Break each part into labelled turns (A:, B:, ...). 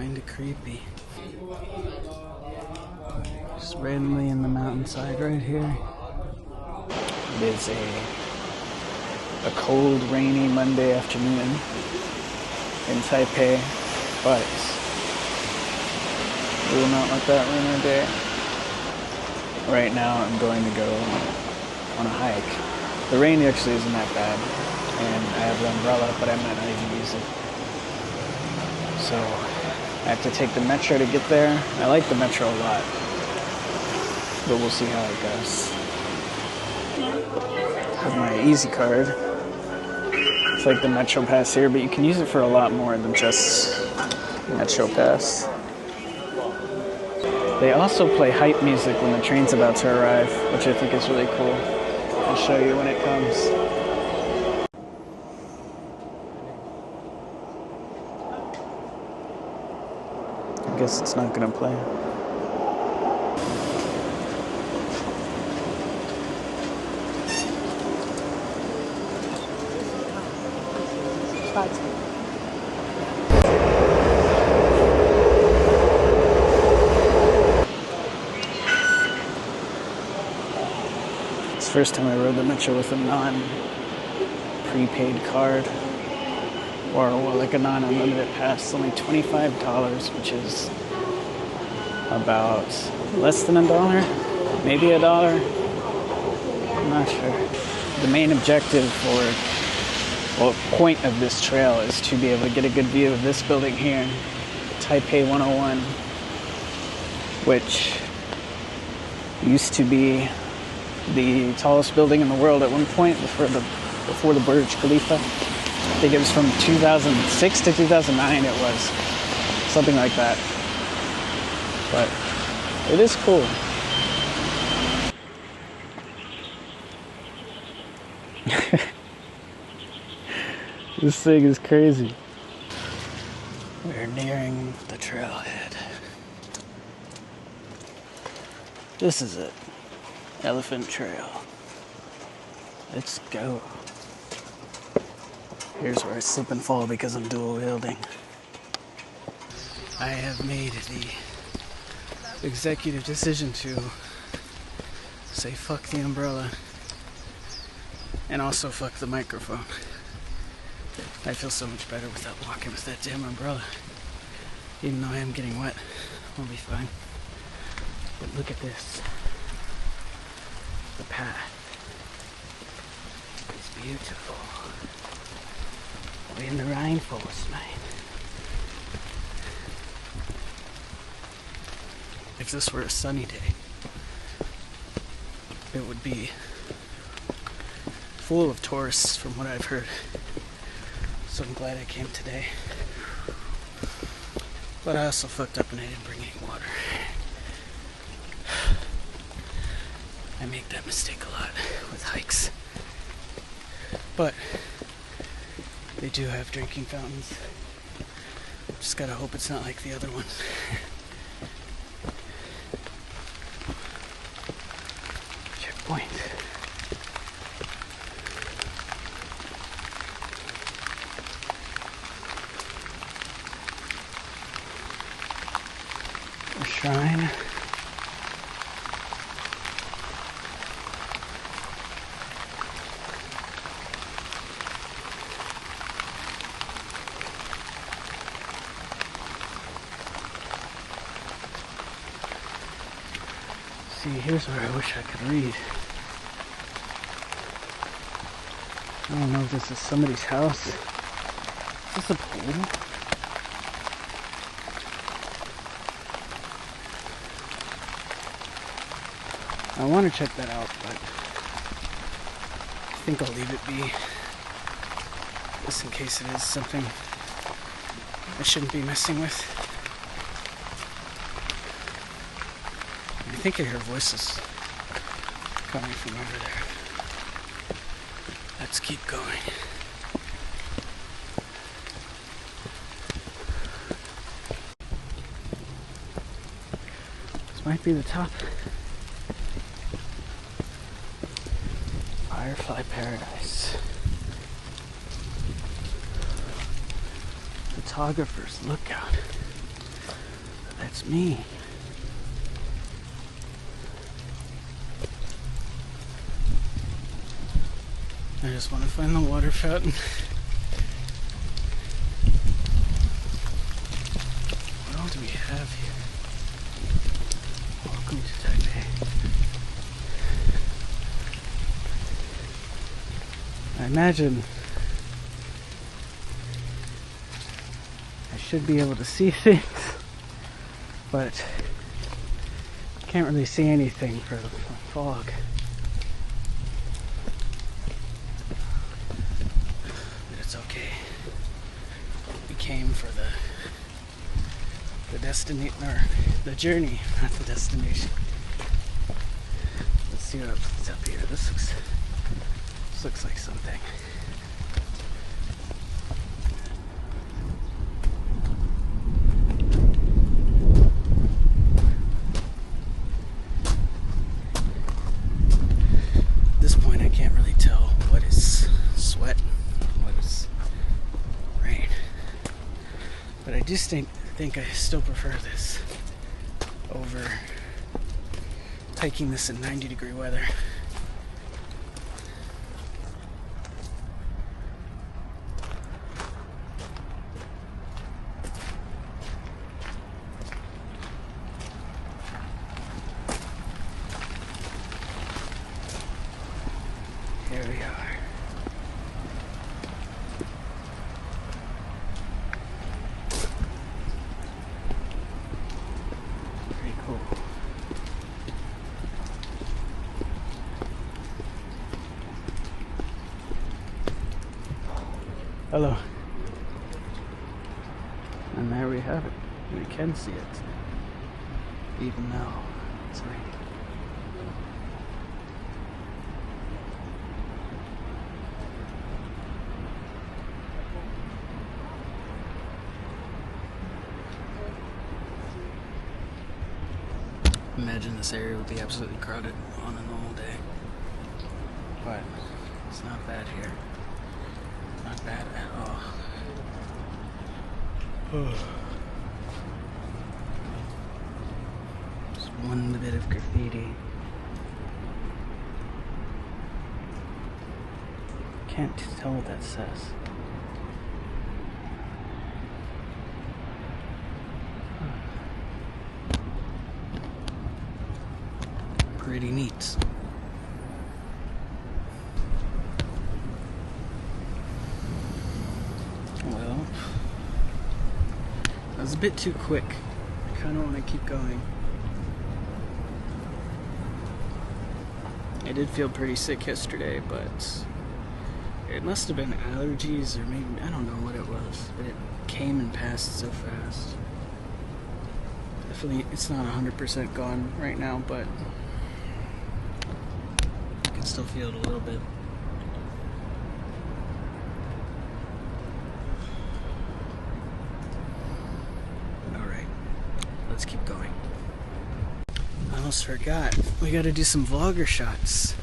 A: kinda creepy. Just randomly in the mountainside right here. It is a cold, rainy Monday afternoon in Taipei, but we will not let that ruin our day. Right now I'm going to go on a hike. The rain actually isn't that bad, and I have the umbrella, but I might not even use it. So I have to take the metro to get there. I like the metro a lot, but we'll see how it goes. I have my Easy card. It's like the Metro Pass here, but you can use it for a lot more than just Metro Pass. They also play hype music when the train's about to arrive, which I think is really cool. I'll show you when it comes. I guess it's not gonna play. It's the first time I rode the Metro with a non-prepaid card. Or like a non-unlimited pass. It's only $25, which is about less than $1, maybe $1. I'm not sure. The main objective or point of this trail is to be able to get a good view of this building here, Taipei 101, which used to be the tallest building in the world at one point before the Burj Khalifa. I think it was from 2006 to 2009 it was. Something like that. But it is cool. This thing is crazy. We're nearing the trailhead. This is it. Elephant Trail. Let's go. Here's where I slip and fall because I'm dual wielding. I have made the executive decision to say fuck the umbrella and also fuck the microphone. I feel so much better without walking with that damn umbrella. Even though I am getting wet, I'll be fine. But look at this. The path. It's beautiful. When the rainfall was made. If this were a sunny day, it would be full of tourists from what I've heard. So I'm glad I came today. But I also fucked up and I didn't bring any water. I make that mistake a lot with hikes. But they do have drinking fountains. Just gotta hope it's not like the other ones. Checkpoint. A shrine. See, here's where I wish I could read. I don't know if this is somebody's house. Is this a pool? I want to check that out, but I think I'll leave it be. Just in case it is something I shouldn't be messing with. I think I hear voices coming from over there. Let's keep going. This might be the top. Firefly Paradise. Photographer's Lookout. It's me. I just want to find the water fountain. What all do we have here? Welcome to Taipei. I imagine I should be able to see things, but can't really see anything for the fog. But it's okay. We came for the destination, or the journey, not the destination. Let's see what's up here. This looks like something. At this point, I can't really tell what is sweat, what is rain. But I just think I still prefer this over hiking this in 90-degree weather. Here we are. Pretty cool. Hello. And there we have it. We can see it, even though it's raining. Imagine this area would be absolutely crowded on a normal day, but it's not bad here. Not bad at all. Just one bit of graffiti. Can't tell what that says. Pretty neat. Well, that was a bit too quick. I kind of want to keep going. I did feel pretty sick yesterday, but it must have been allergies, or maybe, I don't know what it was, but it came and passed so fast. Definitely, it's not 100% gone right now, but I can still feel it a little bit. Alright, let's keep going. I almost forgot, we gotta do some vlogger shots.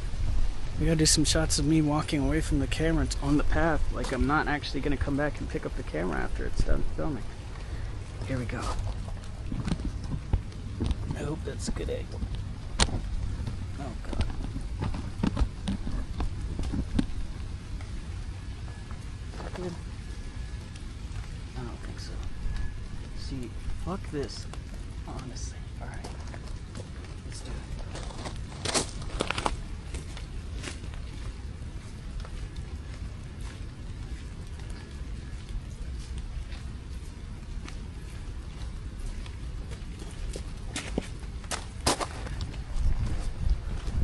A: We gotta do some shots of me walking away from the camera. It's on the path, like I'm not actually gonna come back and pick up the camera after it's done filming. Here we go. I hope that's a good angle. Oh god. Good. I don't think so. See, fuck this. Honestly. Alright. Let's do it.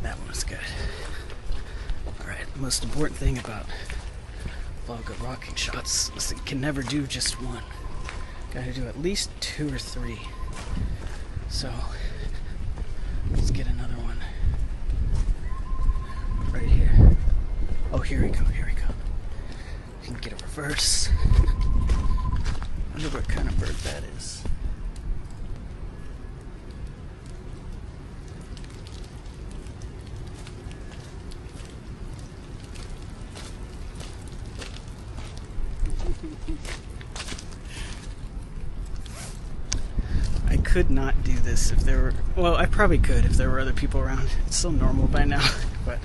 A: That one was good. Alright, the most important thing about vlog rocking shots is that you can never do just one. Gotta do at least 2 or 3. So, let's get another one. Right here. Oh, here we go, here we go. You can get a reverse. I wonder what kind of bird that is. I could not do this if there were, well, I probably could if there were other people around. It's so normal by now, but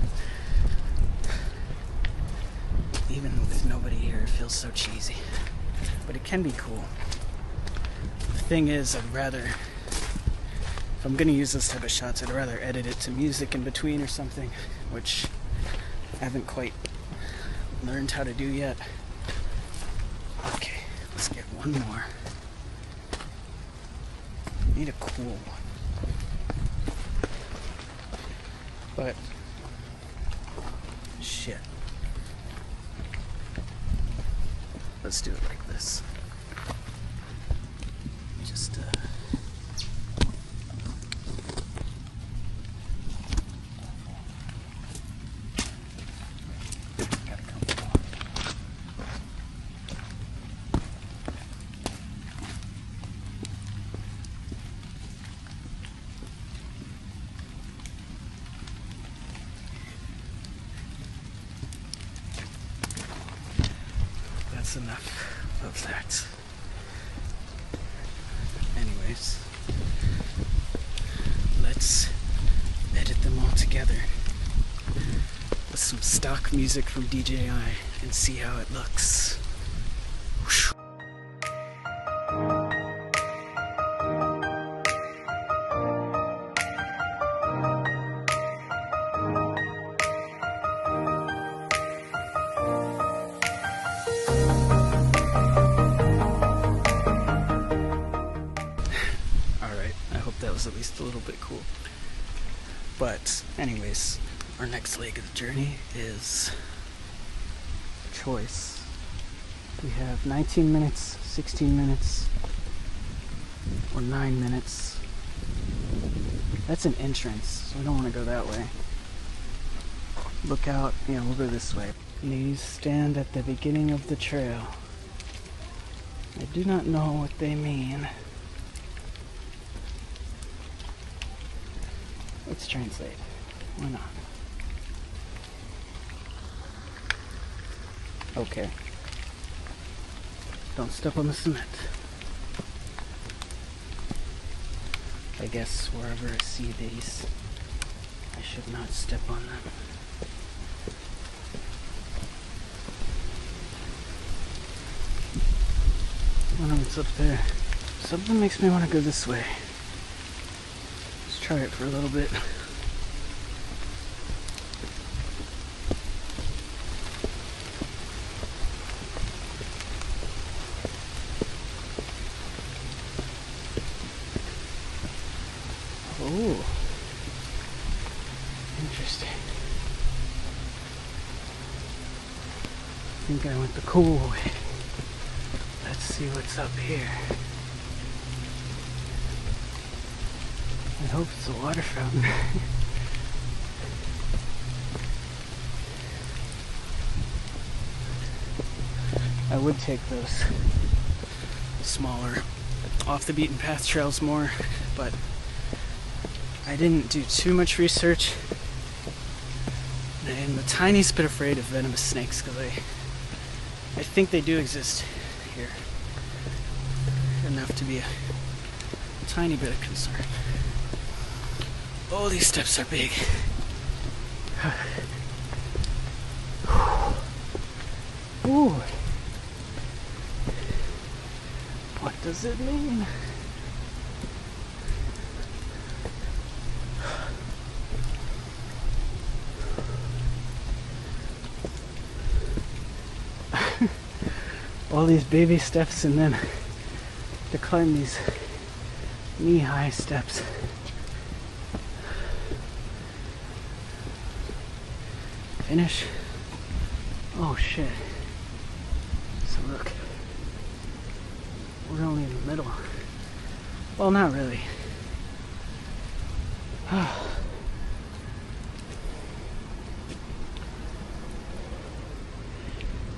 A: even with nobody here, it feels so cheesy. But it can be cool. The thing is, I'd rather, if I'm gonna use this type of shots, I'd rather edit it to music in between or something, which I haven't quite learned how to do yet. Okay, let's get one more. Need a cool one. But shit. Let's do it like this. Just gotta come along. That's enough of that. Anyways, let's edit them all together with some stock music from DJI and see how it looks. Whoosh. That was at least a little bit cool. But anyways, our next leg of the journey is choice. We have 19 minutes, 16 minutes, or 9 minutes. That's an entrance, so we don't want to go that way. Look out, yeah, we'll go this way. These stand at the beginning of the trail. I do not know what they mean. Let's translate. Why not? Okay. Don't step on the cement. I guess wherever I see these, I should not step on them. I don't know what's up there. Something makes me want to go this way. Try it for a little bit. Oh, interesting. I think I went the cool way. Let's see what's up here. I hope it's a water fountain. I would take those smaller, off the beaten path trails more, but I didn't do too much research. And I'm a tiniest bit afraid of venomous snakes because I think they do exist here. Enough to be a tiny bit of concern. Oh, these steps are big. Ooh. What does it mean? All these baby steps and then to climb these knee-high steps. Finish. Oh shit. So look. We're only in the middle. Well, not really.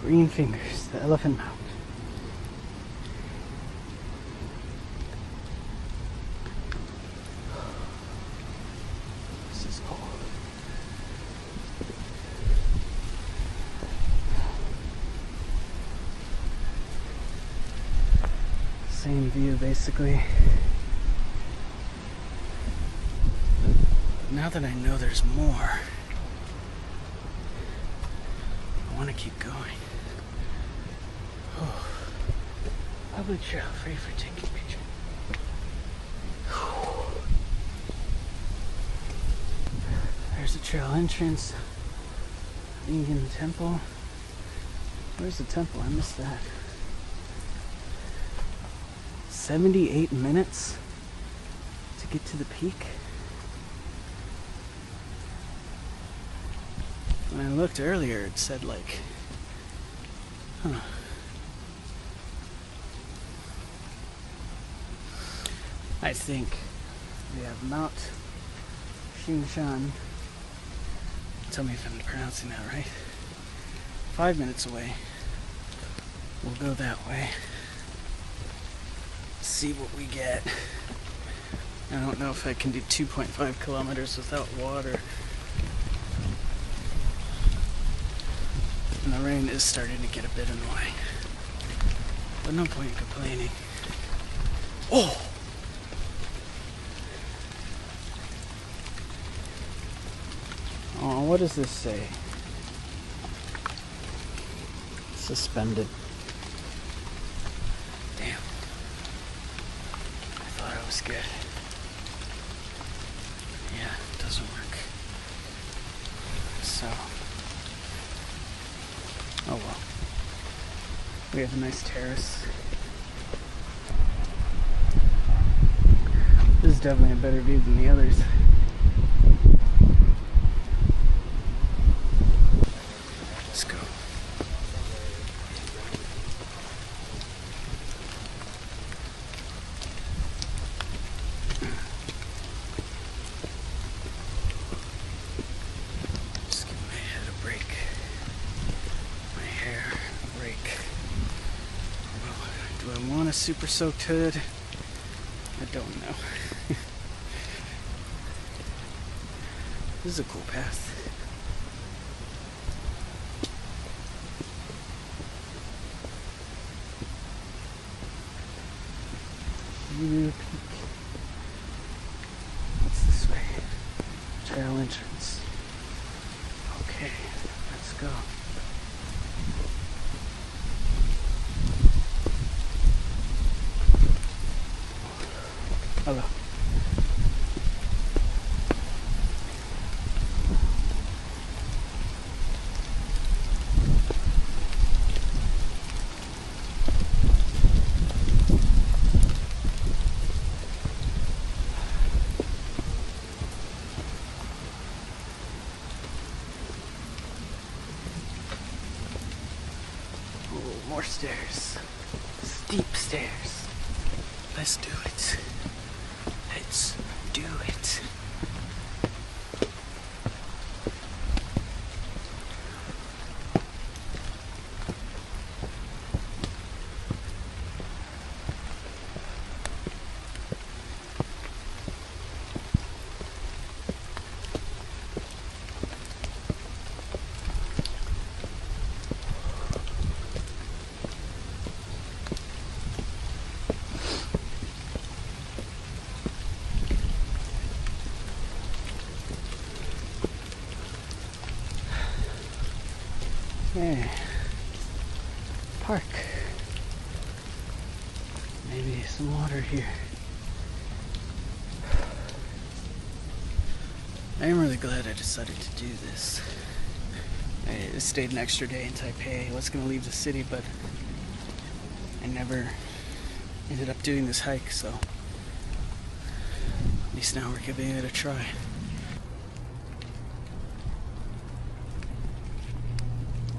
A: Green Fingers, the Elephant Mound. This is cool. Same view basically. Now that I know there's more, I want to keep going. Oh. Public trail free for taking pictures. There's the trail entrance. Indian temple. Where's the temple? I missed that. 78 minutes to get to the peak. When I looked earlier, it said like, I think we have Mount Xiangshan. Tell me if I'm pronouncing that right. 5 minutes away. We'll go that way. See what we get. I don't know if I can do 2.5 kilometers without water. And the rain is starting to get a bit annoying. But no point in complaining. Oh! Oh, what does this say? Suspended. Damn. I thought I was good. Yeah, it doesn't work. So. Oh well. We have a nice terrace. This is definitely a better view than the others. Let's go. Just give my head a break. My hair a break. Well, do I want a super soaked hood? I don't know. This is a cool path. What's this way? Trail entrance. Okay, let's go. Hello. More stairs. Steep stairs. Let's do it. Let's do it. Okay. Park. Maybe some water here. I am really glad I decided to do this. I stayed an extra day in Taipei. I was going to leave the city, but I never ended up doing this hike, so at least now we're giving it a try.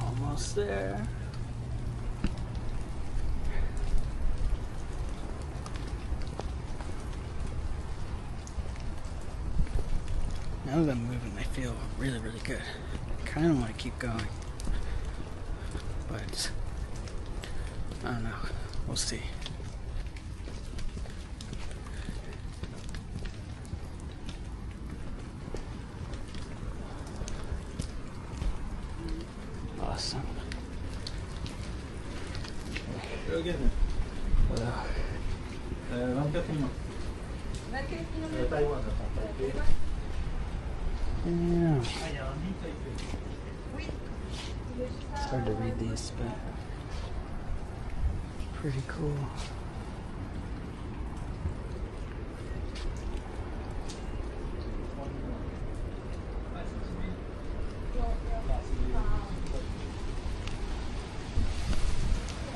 A: Almost there. Now that I'm moving, I feel really, really good. I kind of want to keep going, but I don't know. We'll see. Awesome.
B: Taiwan.
A: Yeah. It's hard to read these, but pretty cool.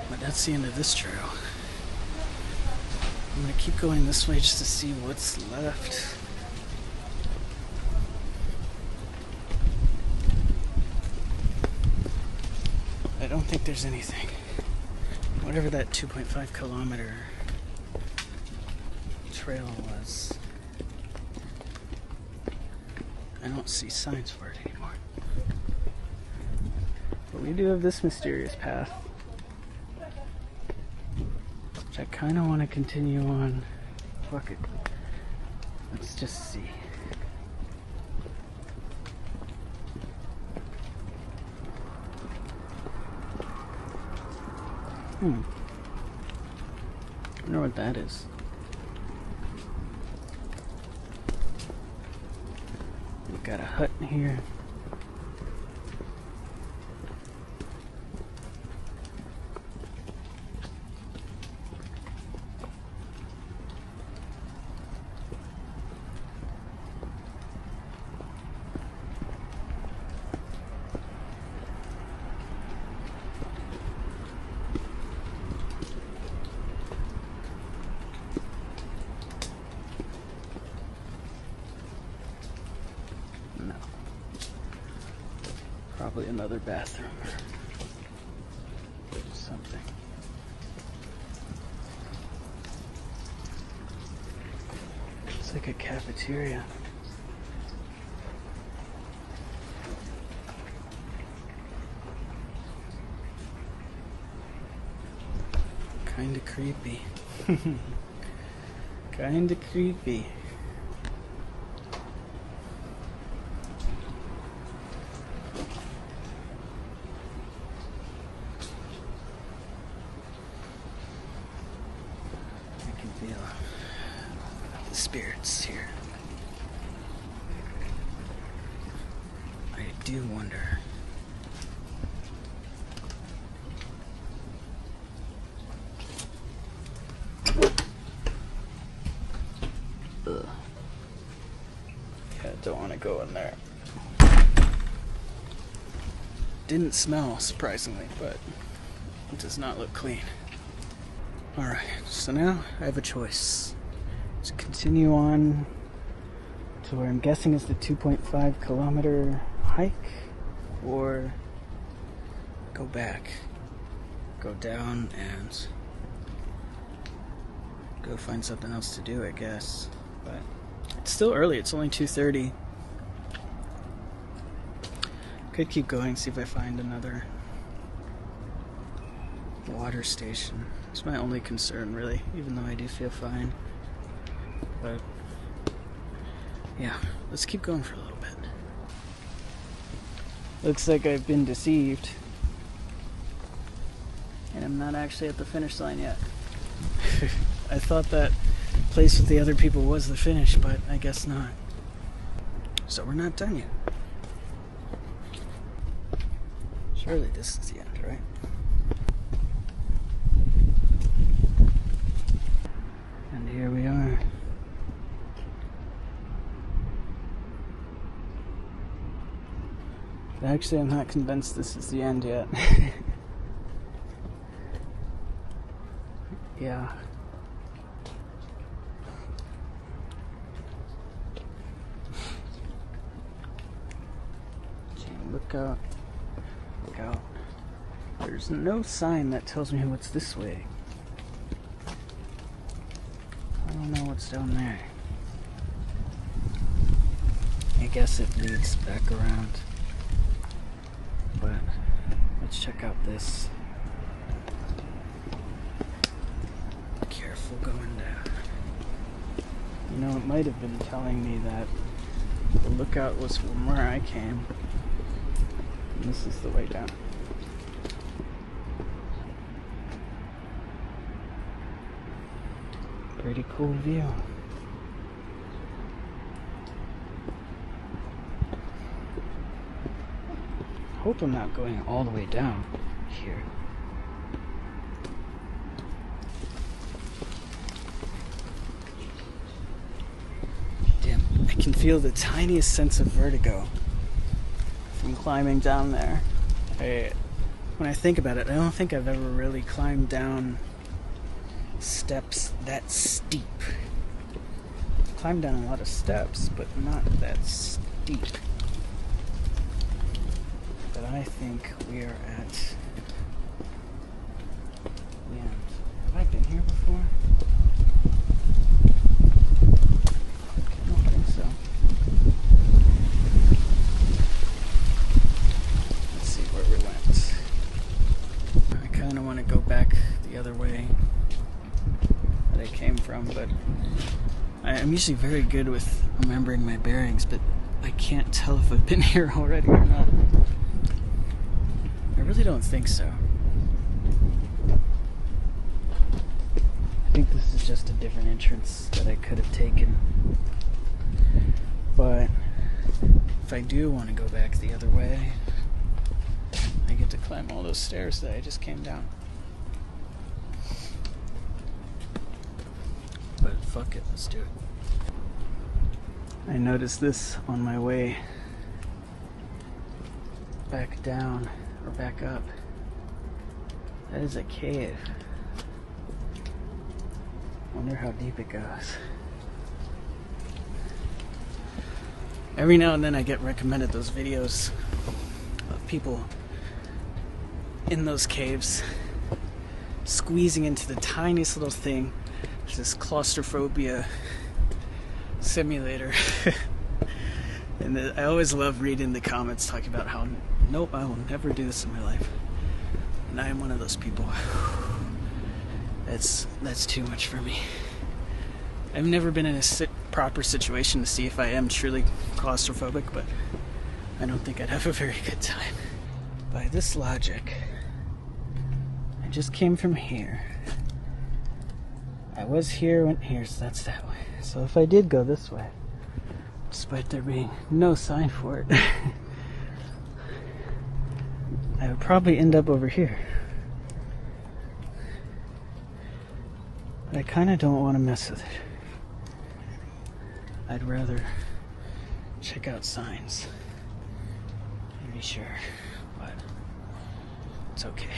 A: But that's the end of this trail. I'm gonna keep going this way just to see what's left. I don't think there's anything. Whatever that 2.5 kilometer trail was, I don't see signs for it anymore. But we do have this mysterious path, which I kind of want to continue on. Fuck it. Let's just see. I wonder what that is. We've got a hut in here. Probably another bathroom or something. It's like a cafeteria. Kinda creepy. Kinda creepy. The spirits here. I do wonder. Ugh. Yeah, I don't want to go in there. Didn't smell, surprisingly, but it does not look clean. Alright, so now I have a choice. To continue on to where I'm guessing is the 2.5 kilometer hike, or go back, go down and go find something else to do, I guess. But it's still early, it's only 2:30. Could keep going, see if I find another water station. It's my only concern, really, even though I do feel fine. But yeah, let's keep going for a little bit. Looks like I've been deceived, and I'm not actually at the finish line yet. I thought that place with the other people was the finish, but I guess not. So we're not done yet. Surely this is the end, right? And here we are. Actually, I'm not convinced this is the end yet. Yeah. Look out. Look out. There's no sign that tells me what's this way. I don't know what's down there. I guess it leads back around. But let's check out this. Careful going down. You know, it might have been telling me that the lookout was from where I came. And this is the way down. Pretty cool view. hope I'm not going all the way down here. Damn, I can feel the tiniest sense of vertigo from climbing down there. When I think about it, I don't think I've ever really climbed down steps that steep. I've climbed down a lot of steps, but not that steep. But I think we are at the end. Have I been here before? I don't think so. Let's see where we went. I kind of want to go back the other way that I came from, but I'm usually very good with remembering my bearings, but I can't tell if I've been here already or not. I really don't think so. I think this is just a different entrance that I could have taken. But if I do want to go back the other way, I get to climb all those stairs that I just came down. But fuck it, let's do it. I noticed this on my way back down, or back up. That is a cave. Wonder how deep it goes. Every now and then I get recommended those videos of people in those caves squeezing into the tiniest little thing. There's this claustrophobia simulator. And I always love reading the comments talking about how, nope, I will never do this in my life. And I am one of those people. That's too much for me. I've never been in a proper situation to see if I am truly claustrophobic, but I don't think I'd have a very good time. By this logic, I just came from here. I was here, went here, so that's that way. So if I did go this way, despite there being no sign for it, I would probably end up over here. But I kind of don't want to mess with it. I'd rather check out signs and be sure, but it's okay.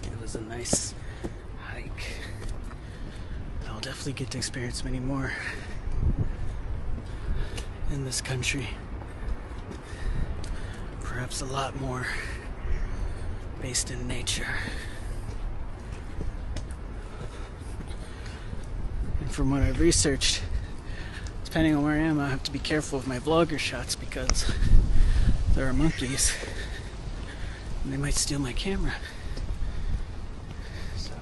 A: It was a nice hike. I'll definitely get to experience many more in this country. Perhaps a lot more based in nature. And from what I've researched, depending on where I am, I'll have to be careful of my vlogger shots because there are monkeys and they might steal my camera. So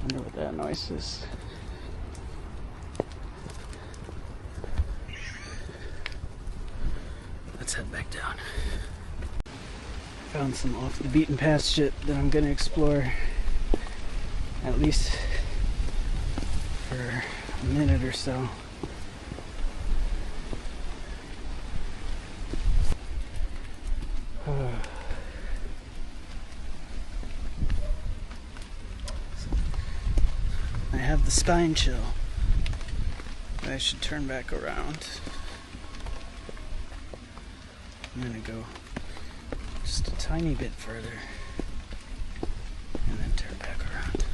A: wonder what that noise is. Let's head back down. Found some off the beaten path shit that I'm gonna explore at least for a minute or so. I have the spine chill. I should turn back around. I'm gonna go just a tiny bit further and then turn back around.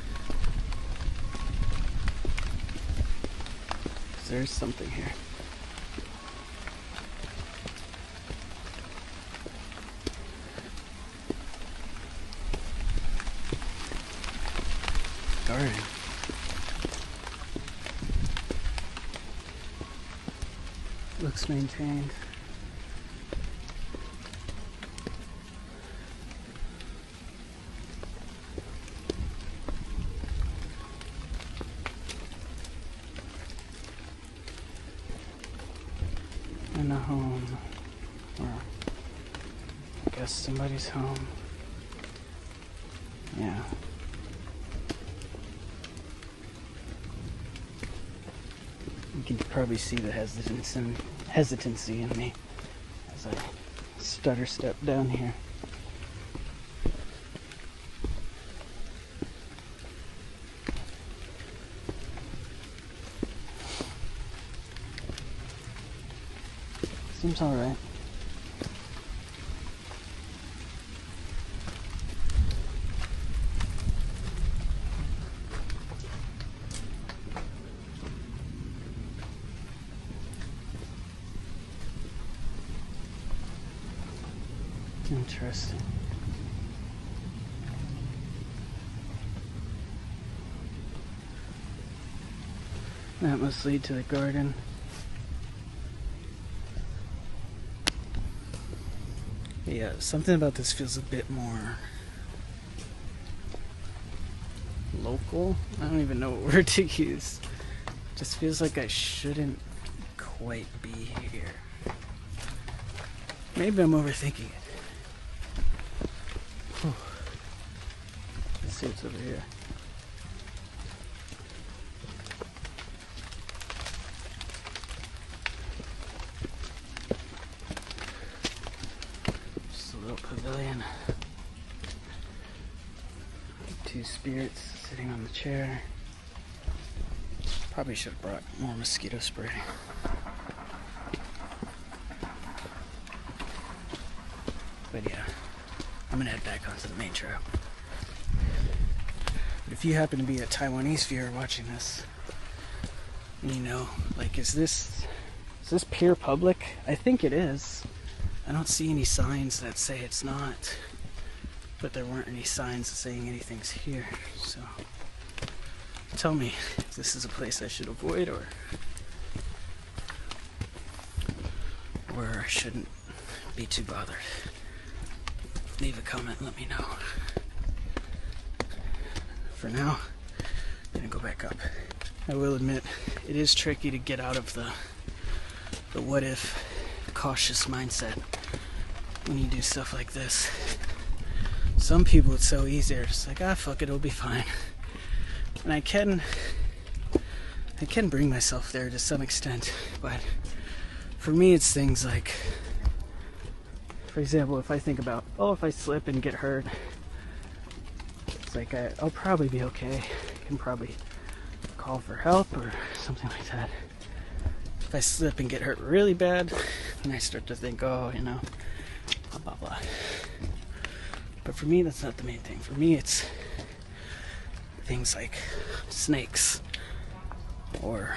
A: There's something here. Garden. Looks maintained. In a home, or I guess somebody's home. Yeah. You can probably see the hesitancy in me as I stutter step down here. Seems alright. Interesting. That must lead to the garden. Yeah, something about this feels a bit more local. I don't even know what word to use. Just feels like I shouldn't quite be here. Maybe I'm overthinking it. Whew. Let's see what's over here. Just a little pavilion. Two spirits sitting on the chair. Probably should have brought more mosquito spray. But yeah, I'm gonna head back onto the main trail. But if you happen to be a Taiwanese viewer watching this, you know, like, is this pier public? I think it is. I don't see any signs that say it's not, but there weren't any signs saying anything's here. So tell me if this is a place I should avoid or I shouldn't be too bothered. Leave a comment and let me know. For now, I'm gonna go back up. I will admit, it is tricky to get out of the what if cautious mindset when you do stuff like this. Some people it's so easy, they're just like, fuck it, it'll be fine. And I can bring myself there to some extent, but for me it's things like, for example, if I think about, if I slip and get hurt, it's like I'll probably be okay. I can probably call for help or something like that. If I slip and get hurt really bad, then I start to think, blah, blah, blah. But for me, that's not the main thing. For me, it's things like snakes or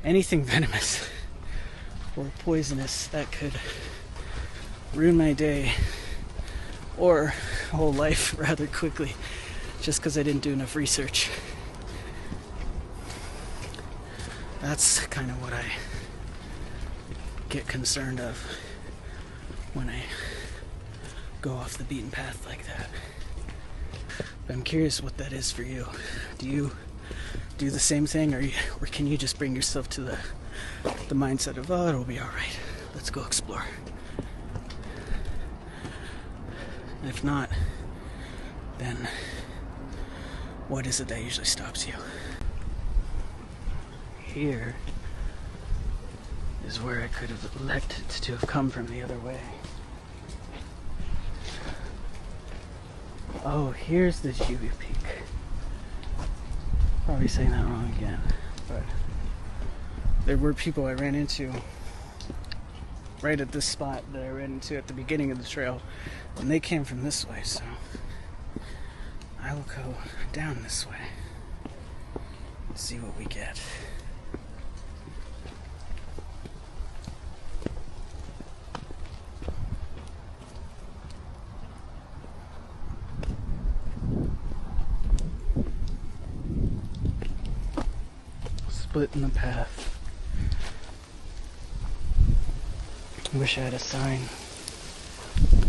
A: anything venomous or poisonous that could ruin my day or whole life rather quickly just because I didn't do enough research. That's kind of what I get concerned of when I go off the beaten path like that. But I'm curious what that is for you. Do you do the same thing, or can you just bring yourself to the mindset of, it'll be alright, let's go explore? And if not, then what is it that usually stops you? Here is where I could have elected to have come from the other way. Oh, here's the Juby Peak. Probably saying that wrong again, but there were people I ran into right at this spot that I ran into at the beginning of the trail, and they came from this way, so I will go down this way and see what we get. Split in the path. I wish I had a sign.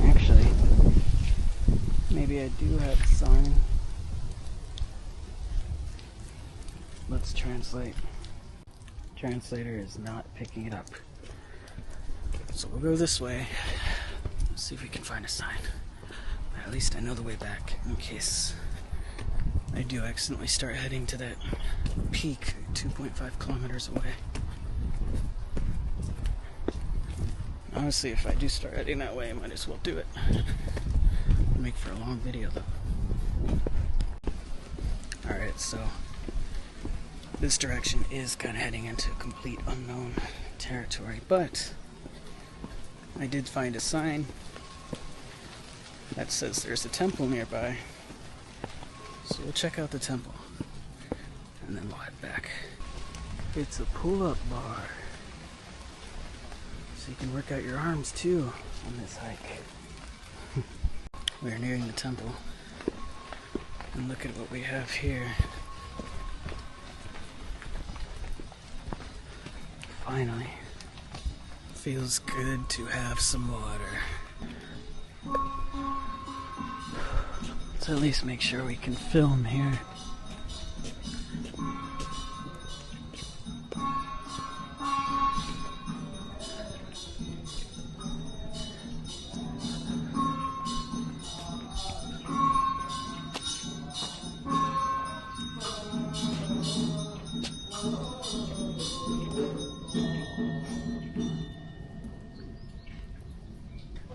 A: Actually, maybe I do have a sign. Let's translate. Translator is not picking it up. So we'll go this way. See if we can find a sign. But at least I know the way back in case I do accidentally start heading to that peak 2.5 kilometers away. Honestly, if I do start heading that way, I might as well do it. Make for a long video though. Alright, so this direction is kind of heading into complete unknown territory, but I did find a sign that says there's a temple nearby. So we'll check out the temple and then we'll head back. It's a pull-up bar. So you can work out your arms too on this hike. We're nearing the temple. And look at what we have here. Finally. Feels good to have some water. Let's at least make sure we can film here.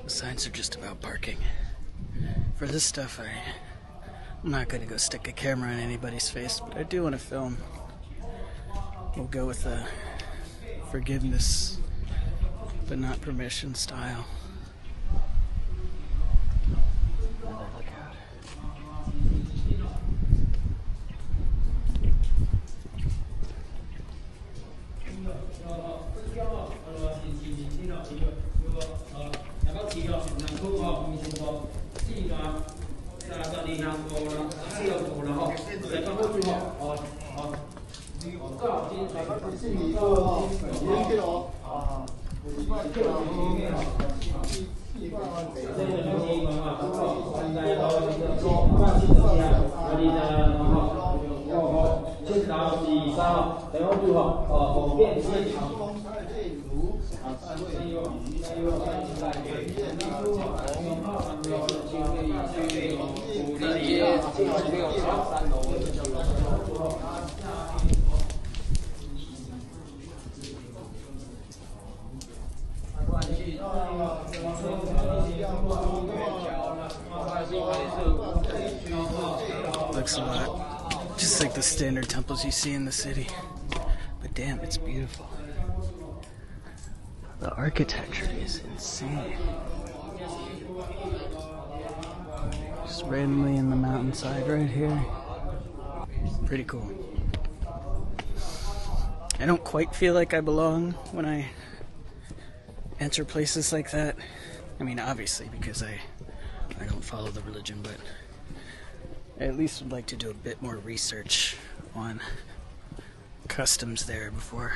A: The signs are just about parking. For this stuff, I'm not going to go stick a camera in anybody's face, but I do want to film. We'll go with the forgiveness, but not permission style. Look out. Looks a lot just like the standard temples you see in the city, but damn, it's beautiful. The architecture is insane. Just randomly in the mountainside right here. Pretty cool. I don't quite feel like I belong when I enter places like that. I mean, obviously, because I don't follow the religion, but I at least would like to do a bit more research on customs there before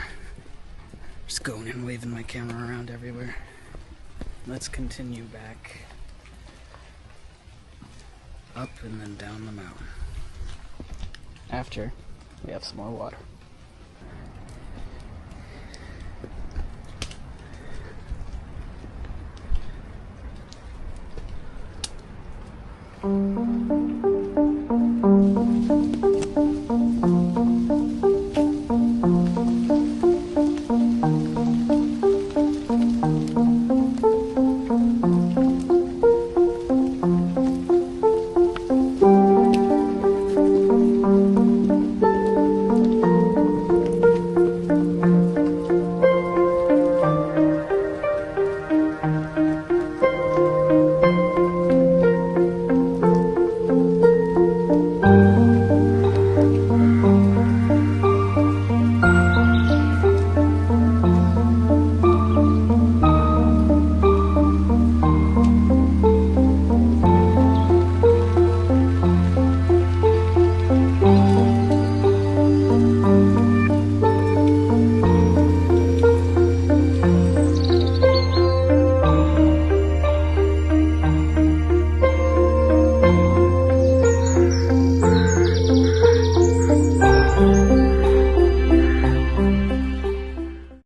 A: just going and waving my camera around everywhere. Let's continue back up and then down the mountain. After we have some more water.